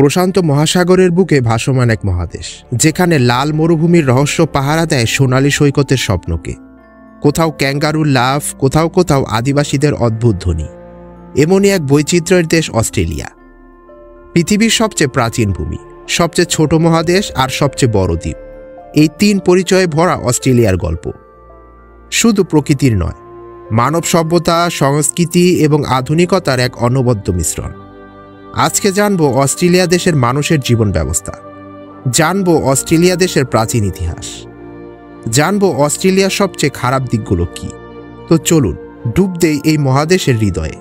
প্রশান্ত মহাসাগরের বুকে ভাসমান এক মহাদেশ, যেখানে লাল মরুভূমির রহস্য পাহারা দেয় সোনালী সৈকতের স্বপ্নকে। কোথাও ক্যাঙ্গারুর লাফ, কোথাও কোথাও আদিবাসীদের অদ্ভুত ধ্বনি। এমনই এক বৈচিত্র্যের দেশ অস্ট্রেলিয়া। পৃথিবীর সবচেয়ে প্রাচীন ভূমি, সবচেয়ে ছোট মহাদেশ আর সবচেয়ে বড় দ্বীপ, এই তিন পরিচয়ে ভরা অস্ট্রেলিয়ার গল্প শুধু প্রকৃতির নয়, মানব সভ্যতা, সংস্কৃতি এবং আধুনিকতার এক অনবদ্য মিশ্রণ। আজকে জানব অস্ট্রেলিয়া দেশের মানুষের জীবন ব্যবস্থা, জানব অস্ট্রেলিয়া দেশের প্রাচীন ইতিহাস, জানব অস্ট্রেলিয়ার সবচেয়ে খারাপ দিকগুলো কি। তো চলুন ডুব দেই এই মহাদেশের হৃদয়ে।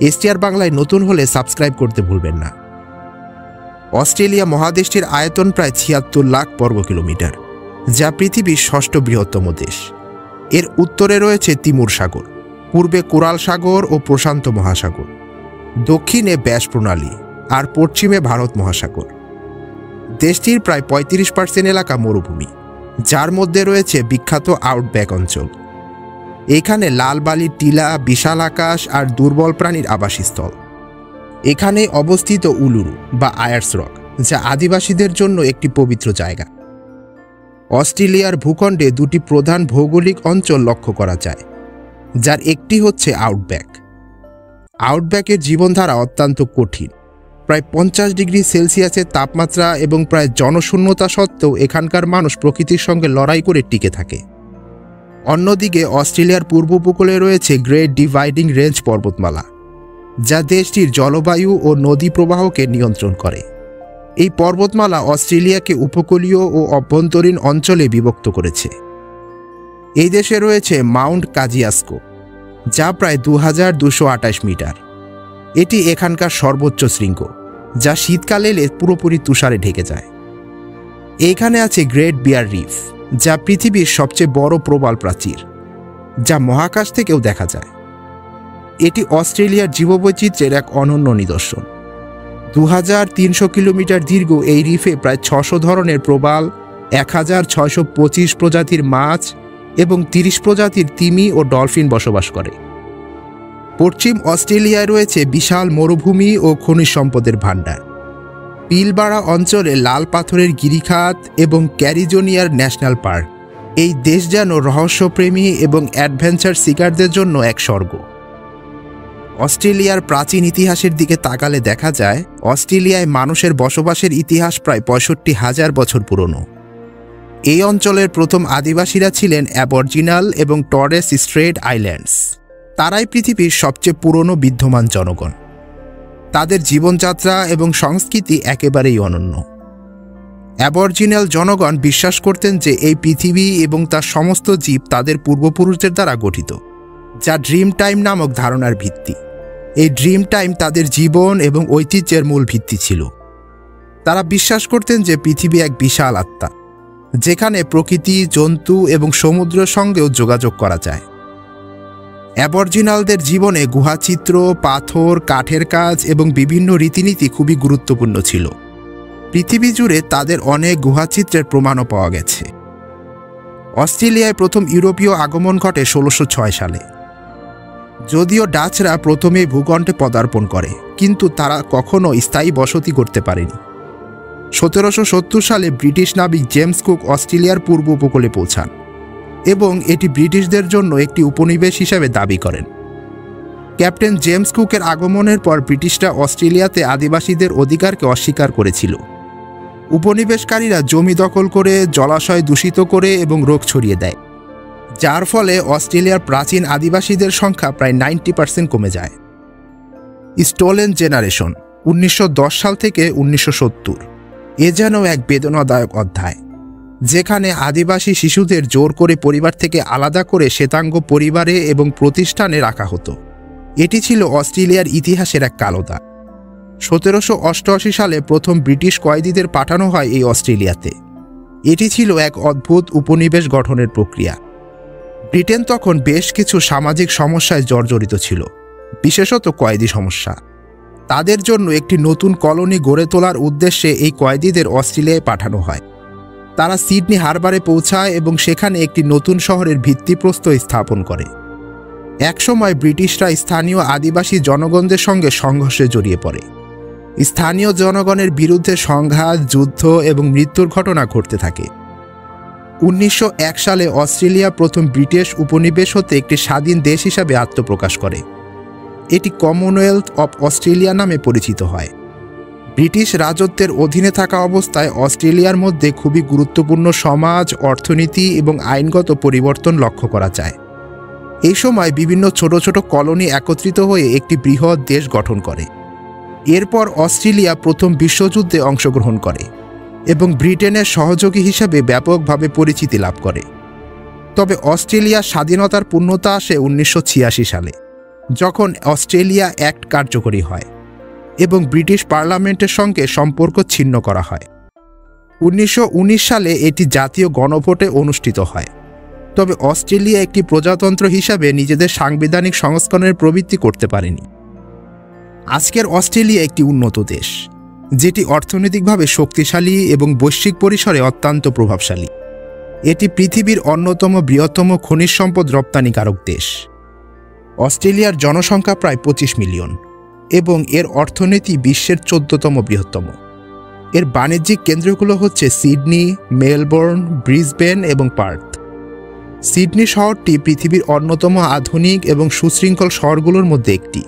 এসটিআর বাংলায় নতুন হলে সাবস্ক্রাইব করতে ভুলবেন না। অস্ট্রেলিয়া মহাদেশটির আয়তন প্রায় ৭৬ লাখ বর্গ কিলোমিটার, যা পৃথিবীর ষষ্ঠ বৃহত্তম দেশ। এর উত্তরে রয়েছে তিমুর সাগর, পূর্বে কোরাল সাগর ও প্রশান্ত মহাসাগর, দক্ষিণে ব্যাস প্রণালী, আর পশ্চিমে ভারত মহাসাগর। দেশটির প্রায় ৩৫% এলাকা মরুভূমি, যার মধ্যে রয়েছে বিখ্যাত আউটব্যাক অঞ্চল। এখানে লাল বালির টিলা, বিশাল আকাশ আর দুর্বল প্রাণীর আবাসস্থল। এখানে অবস্থিত উলুরু বা আয়ার্স রক, যা আদিবাসীদের জন্য একটি পবিত্র জায়গা। অস্ট্রেলিয়ার ভূখণ্ডে দুটি প্রধান ভৌগোলিক অঞ্চল লক্ষ্য করা যায়, যার একটি হচ্ছে আউটব্যাক। আউটব্যাকের জীবনধারা অত্যন্ত কঠিন। প্রায় ৫০ ডিগ্রি সেলসিয়াসের তাপমাত্রা এবং প্রায় জনশূন্যতা সত্ত্বেও এখানকার মানুষ প্রকৃতির সঙ্গে লড়াই করে টিকে থাকে। অন্যদিকে অস্ট্রেলিয়ার পূর্ব উপকূলে রয়েছে গ্রেট ডিভাইডিং রেঞ্জ পর্বতমালা, যা দেশটির জলবায়ু ও নদী প্রবাহকে নিয়ন্ত্রণ করে। এই পর্বতমালা অস্ট্রেলিয়াকে উপকূলীয় ও অভ্যন্তরীণ অঞ্চলে বিভক্ত করেছে। এই দেশে রয়েছে মাউন্ট কাজিয়াস্কো, যা প্রায় ২২২৮ মিটার। এটি এখানকার সর্বোচ্চ শৃঙ্গ, যা শীতকালে এলে পুরোপুরি তুষারে ঢেকে যায়। এইখানে আছে গ্রেট বিয়ার রিফ, যা পৃথিবীর সবচেয়ে বড় প্রবাল প্রাচীর, যা মহাকাশ থেকেও দেখা যায়। এটি অস্ট্রেলিয়ার জীববৈচিত্র্যের এক অনন্য নিদর্শন। ২৩০০ কিলোমিটার দীর্ঘ এই রিফে প্রায় ৬০০ ধরনের প্রবাল, ১৬২৫ প্রজাতির মাছ এবং ৩০ প্রজাতির তিমি ও ডলফিন বসবাস করে। পশ্চিম অস্ট্রেলিয়ায় রয়েছে বিশাল মরুভূমি ও খনিজ সম্পদের ভাণ্ডার। পিলবারা অঞ্চলে লাল পাথরের গিরিখাত এবং ক্যারিজোনিয়ার ন্যাশনাল পার্ক। এই দেশ যেন রহস্যপ্রেমী এবং অ্যাডভেঞ্চার সিকারদের জন্য এক স্বর্গ। অস্ট্রেলিয়ার প্রাচীন ইতিহাসের দিকে তাকালে দেখা যায়, অস্ট্রেলিয়ায় মানুষের বসবাসের ইতিহাস প্রায় ৬৫,০০০ বছর পুরনো। এই অঞ্চলের প্রথম আদিবাসীরা ছিলেন অ্যাবরজিনাল এবং টরেস স্ট্রেট আইল্যান্ডস। তারাই পৃথিবীর সবচেয়ে পুরনো বিদ্যমান জনগণ। তাদের জীবনযাত্রা এবং সংস্কৃতি একেবারেই অনন্য। অ্যাবরজিনাল জনগণ বিশ্বাস করতেন যে এই পৃথিবী এবং তার সমস্ত জীব তাদের পূর্বপুরুষদের দ্বারা গঠিত, যা ড্রিম টাইম নামক ধারণার ভিত্তি। এই ড্রিম টাইম তাদের জীবন এবং ঐতিহ্যের মূল ভিত্তি ছিল। তারা বিশ্বাস করতেন যে পৃথিবী এক বিশাল আত্মা, যেখানে প্রকৃতি, জন্তু এবং সমুদ্রের সঙ্গেও যোগাযোগ করা যায়। অ্যাবরজিনালদের জীবনে গুহাচিত্র, পাথর, কাঠের কাজ এবং বিভিন্ন রীতিনীতি খুবই গুরুত্বপূর্ণ ছিল। পৃথিবী জুড়ে তাদের অনেক গুহাচিত্রের প্রমাণও পাওয়া গেছে। অস্ট্রেলিয়ায় প্রথম ইউরোপীয় আগমন ঘটে ১৬০৬ সালে। যদিও ডাচরা প্রথমে ভূখণ্ডে পদার্পণ করে, কিন্তু তারা কখনো স্থায়ী বসতি করতে পারেনি। ১৭৭০ সালে ব্রিটিশ নাবিক জেমস কুক অস্ট্রেলিয়ার পূর্ব উপকূলে পৌঁছান এবং এটি ব্রিটিশদের জন্য একটি উপনিবেশ হিসেবে দাবি করেন। ক্যাপ্টেন জেমস কুকের আগমনের পর ব্রিটিশরা অস্ট্রেলিয়াতে আদিবাসীদের অধিকারকে অস্বীকার করেছিল। উপনিবেশকারীরা জমি দখল করে, জলাশয় দূষিত করে এবং রোগ ছড়িয়ে দেয়, যার ফলে অস্ট্রেলিয়ার প্রাচীন আদিবাসীদের সংখ্যা প্রায় ৯০% কমে যায়। স্টোলেন জেনারেশন ১৯১০ সাল থেকে ১৯৭০, এ যেন এক বেদনাদায়ক অধ্যায়, যেখানে আদিবাসী শিশুদের জোর করে পরিবার থেকে আলাদা করে শ্বেতাঙ্গ পরিবারে এবং প্রতিষ্ঠানে রাখা হতো। এটি ছিল অস্ট্রেলিয়ার ইতিহাসের এক কালো দাগ। ১৭৮৮ সালে প্রথম ব্রিটিশ কয়েদিদের পাঠানো হয় এই অস্ট্রেলিয়াতে। এটি ছিল এক অদ্ভুত উপনিবেশ গঠনের প্রক্রিয়া। ব্রিটেন তখন বেশ কিছু সামাজিক সমস্যায় জর্জরিত ছিল, বিশেষত কয়েদি সমস্যা। তাদের জন্য একটি নতুন কলোনি গড়ে তোলার উদ্দেশ্যে এই কয়েদিদের অস্ট্রেলিয়ায় পাঠানো হয়। তারা সিডনি হারবারে পৌঁছায় এবং সেখানে একটি নতুন শহরের ভিত্তিপ্রস্তর স্থাপন করে। একসময় ব্রিটিশরা স্থানীয় আদিবাসী জনগণদের সঙ্গে সংঘর্ষে জড়িয়ে পড়ে স্থানীয় জনগণের বিরুদ্ধে সংঘাত, যুদ্ধ এবং মৃত্যুর ঘটনা ঘটতে থাকে। 1901 সালে অস্ট্রেলিয়া প্রথম ব্রিটিশ উপনিবেশ হতে একটি স্বাধীন দেশ হিসাবে আত্মপ্রকাশ করে। এটি কমনওয়েলথ অব অস্ট্রেলিয়া নামে পরিচিত হয়। ব্রিটিশ রাজত্বের অধীনে থাকা অবস্থায় অস্ট্রেলিয়ার মধ্যে খুবই গুরুত্বপূর্ণ সমাজ, অর্থনীতি এবং আইনগত পরিবর্তন লক্ষ্য করা যায়। এই সময় বিভিন্ন ছোট ছোট কলোনি একত্রিত হয়ে একটি বৃহৎ দেশ গঠন করে। এরপর অস্ট্রেলিয়া প্রথম বিশ্বযুদ্ধে অংশগ্রহণ করে এবং ব্রিটেনের সহযোগী হিসেবে ব্যাপকভাবে পরিচিতি লাভ করে। তবে অস্ট্রেলিয়ার স্বাধীনতার পূর্ণতা আসে 1986 সালে, যখন অস্ট্রেলিয়া অ্যাক্ট কার্যকরী হয় এবং ব্রিটিশ পার্লামেন্টের সঙ্গে সম্পর্ক ছিন্ন করা হয়। 1919 সালে এটি জাতীয় গণভোটে অনুষ্ঠিত হয়। তবে অস্ট্রেলিয়া একটি প্রজাতন্ত্র হিসাবে নিজেদের সাংবিধানিক সংস্করণের প্রবৃত্তি করতে পারেনি। আজকের অস্ট্রেলিয়া একটি উন্নত দেশ, যেটি অর্থনৈতিকভাবে শক্তিশালী এবং বৈশ্বিক পরিসরে অত্যন্ত প্রভাবশালী। এটি পৃথিবীর অন্যতম বৃহত্তম খনিজ সম্পদ রপ্তানিকারক দেশ। অস্ট্রেলিয়ার জনসংখ্যা প্রায় 25 মিলিয়ন এবং এর অর্থনীতি বিশ্বের 14তম বৃহত্তম। এর বাণিজ্যিক কেন্দ্রগুলো হচ্ছে সিডনি, মেলবোর্ন, ব্রিসবেন এবং পার্থ। সিডনি শহরটি পৃথিবীর অন্যতম আধুনিক এবং সুশৃঙ্খল শহরগুলোর মধ্যে একটি,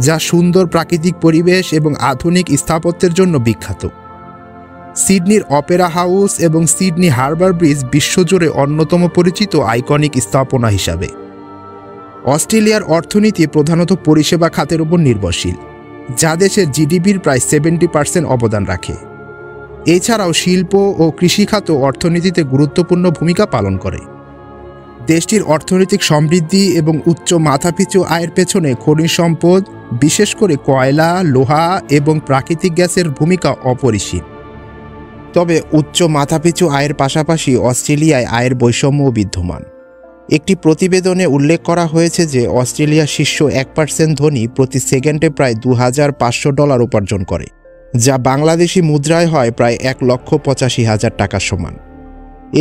যা সুন্দর প্রাকৃতিক পরিবেশ এবং আধুনিক স্থাপত্যের জন্য বিখ্যাত। সিডনির অপেরা হাউস এবং সিডনি হারবার ব্রিজ বিশ্বজুড়ে অন্যতম পরিচিত আইকনিক স্থাপনা হিসাবে। অস্ট্রেলিয়ার অর্থনীতি প্রধানত পরিষেবা খাতের উপর নির্ভরশীল, যা দেশের জিডিপির প্রায় 70% অবদান রাখে। এছাড়াও শিল্প ও কৃষিখাত অর্থনীতিতে গুরুত্বপূর্ণ ভূমিকা পালন করে। দেশটির অর্থনৈতিক সমৃদ্ধি এবং উচ্চ মাথাপিছু আয়ের পেছনে খনিজ সম্পদ, বিশেষ করে কয়লা, লোহা এবং প্রাকৃতিক গ্যাসের ভূমিকা অপরিসীম। তবে উচ্চ মাথাপিছু আয়ের পাশাপাশি অস্ট্রেলিয়ায় আয়ের বৈষম্যও বিদ্যমান। একটি প্রতিবেদনে উল্লেখ করা হয়েছে যে অস্ট্রেলিয়ার শীর্ষ 1% ধনী প্রতি সেকেন্ডে প্রায় $2,500 উপার্জন করে, যা বাংলাদেশি মুদ্রায় হয় প্রায় 1,85,000 টাকার সমান।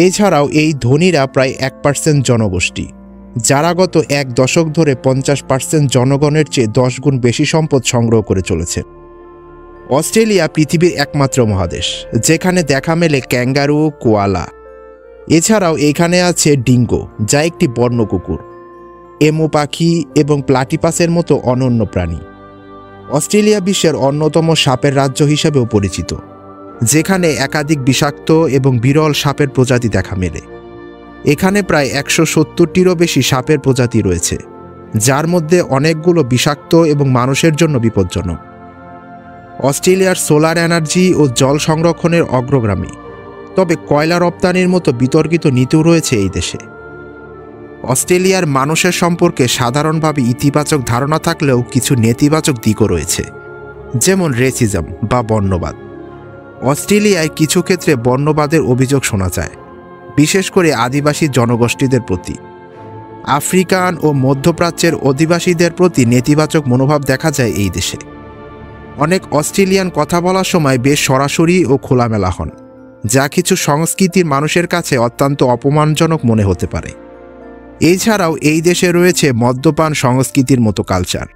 এছাড়াও এই ধনীরা প্রায় 1% জনগোষ্ঠী, যারা গত এক দশক ধরে 50% জনগণের চেয়ে 10 গুণ বেশি সম্পদ সংগ্রহ করে চলেছে। অস্ট্রেলিয়া পৃথিবীর একমাত্র মহাদেশ যেখানে দেখা মেলে ক্যাঙ্গারু, কোয়ালা। এছাড়াও এখানে আছে ডিঙ্গো, যা একটি বন্য কুকুর, এমু পাখি এবং প্লাটিপাসের মতো অনন্য প্রাণী। অস্ট্রেলিয়া বিশ্বের অন্যতম সাপের রাজ্য হিসেবেও পরিচিত, যেখানে একাধিক বিষাক্ত এবং বিরল সাপের প্রজাতি দেখা মেলে। এখানে প্রায় 170টিরও বেশি সাপের প্রজাতি রয়েছে, যার মধ্যে অনেকগুলো বিষাক্ত এবং মানুষের জন্য বিপজ্জনক। অস্ট্রেলিয়ার সোলার এনার্জি ও জল সংরক্ষণের অগ্রগামী, তবে কয়লা রপ্তানির মতো বিতর্কিত নীতিও রয়েছে এই দেশে। অস্ট্রেলিয়ার মানুষের সম্পর্কে সাধারণভাবে ইতিবাচক ধারণা থাকলেও কিছু নেতিবাচক দিকও রয়েছে, যেমন রেসিজম বা বর্ণবাদ। অস্ট্রেলিয়ায় কিছু ক্ষেত্রে বর্ণবাদের অভিযোগ শোনা যায়, বিশেষ করে আদিবাসী জনগোষ্ঠীদের প্রতি। আফ্রিকান ও মধ্যপ্রাচ্যের অধিবাসীদের প্রতি নেতিবাচক মনোভাব দেখা যায় এই দেশে। অনেক অস্ট্রেলিয়ান কথা বলার সময় বেশ সরাসরি ও খোলামেলা হন, যা কিছু সংস্কৃতির মানুষের কাছে অত্যন্ত অপমানজনক মনে হতে পারে। এছাড়াও এই দেশে রয়েছে মদ্যপান সংস্কৃতির মতো কালচার।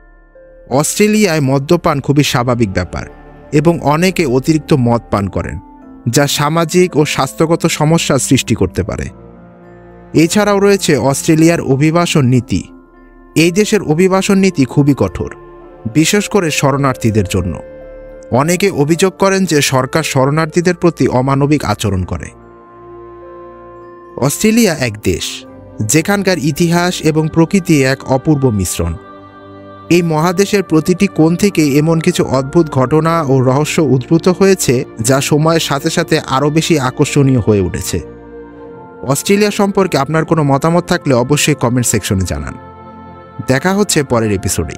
অস্ট্রেলিয়ায় মদ্যপান খুবই স্বাভাবিক ব্যাপার এবং অনেকে অতিরিক্ত মদ পান করেন, যা সামাজিক ও স্বাস্থ্যগত সমস্যার সৃষ্টি করতে পারে। এছাড়াও রয়েছে অস্ট্রেলিয়ার অভিবাসন নীতি। এই দেশের অভিবাসন নীতি খুবই কঠোর, বিশেষ করে শরণার্থীদের জন্য। অনেকে অভিযোগ করেন যে সরকার শরণার্থীদের প্রতি অমানবিক আচরণ করে। অস্ট্রেলিয়া এক দেশ যেখানকার ইতিহাস এবং প্রকৃতি এক অপূর্ব মিশ্রণ। এই মহাদেশের প্রতিটি কোণ থেকে এমন কিছু অদ্ভুত ঘটনা ও রহস্য উদ্ভূত হয়েছে, যা সময়ের সাথে সাথে আরও বেশি আকর্ষণীয় হয়ে উঠেছে। অস্ট্রেলিয়া সম্পর্কে আপনার কোনো মতামত থাকলে অবশ্যই কমেন্ট সেকশনে জানান। দেখা হচ্ছে পরের এপিসোডে।